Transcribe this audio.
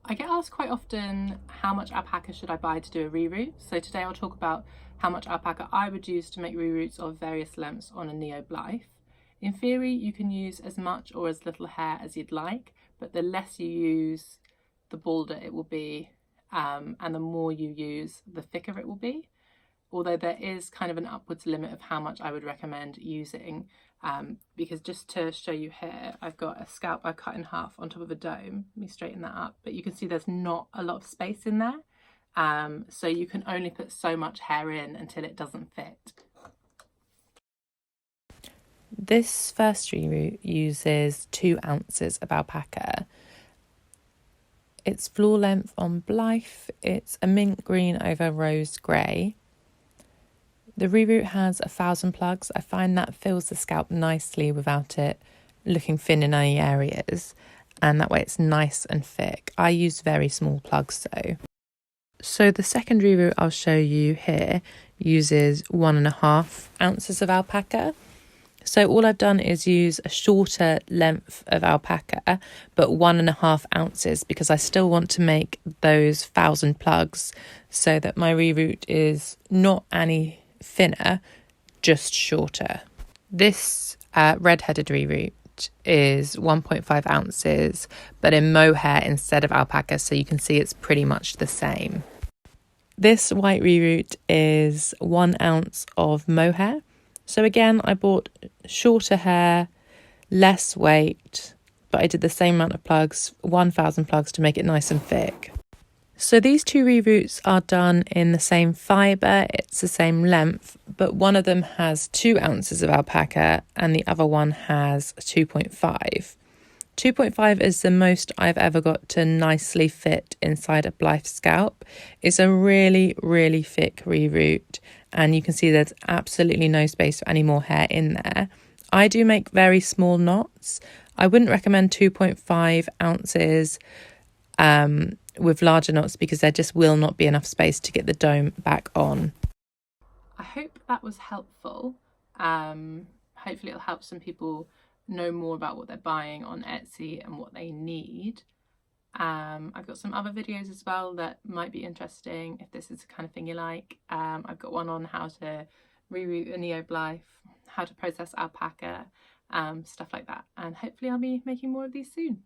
I get asked quite often how much alpaca should I buy to do a reroot. So today I'll talk about how much alpaca I would use to make reroots of various lengths on a Neo Blythe. In theory, you can use as much or as little hair as you'd like, but the less you use, the balder it will be, and the more you use, the thicker it will be. Although there is kind of an upwards limit of how much I would recommend using, because just to show you here, I've got a scalp I cut in half on top of a dome. Let me straighten that up, but you can see there's not a lot of space in there. So you can only put so much hair in until it doesn't fit. This first reroot uses 2 ounces of alpaca. It's floor length on Blythe. It's a mint green over rose grey. The reroot has 1,000 plugs. I find that fills the scalp nicely without it looking thin in any areas, and that way it's nice and thick. I use very small plugs though. So the second reroot I'll show you here uses 1.5 ounces of alpaca. So all I've done is use a shorter length of alpaca, but 1.5 ounces, because I still want to make those 1,000 plugs so that my reroot is not any thinner, just shorter. This red-headed reroot is 1.5 ounces, but in mohair instead of alpaca, so you can see it's pretty much the same. This white reroot is 1 ounce of mohair. So again, I bought shorter hair, less weight, but I did the same amount of plugs, 1,000 plugs, to make it nice and thick. So these 2 reroots are done in the same fibre, it's the same length, but one of them has 2 ounces of alpaca and the other one has 2.5. 2.5 is the most I've ever got to nicely fit inside a Blythe scalp. It's a really, really thick reroot, and you can see there's absolutely no space for any more hair in there. I do make very small knots. I wouldn't recommend 2.5 ounces with larger knots, because there just will not be enough space to get the dome back on. I hope that was helpful. Hopefully it'll help some people know more about what they're buying on Etsy and what they need. I've got some other videos as well that might be interesting if this is the kind of thing you like. I've got one on how to reroot a Neo Blythe, how to process alpaca, stuff like that. And hopefully I'll be making more of these soon.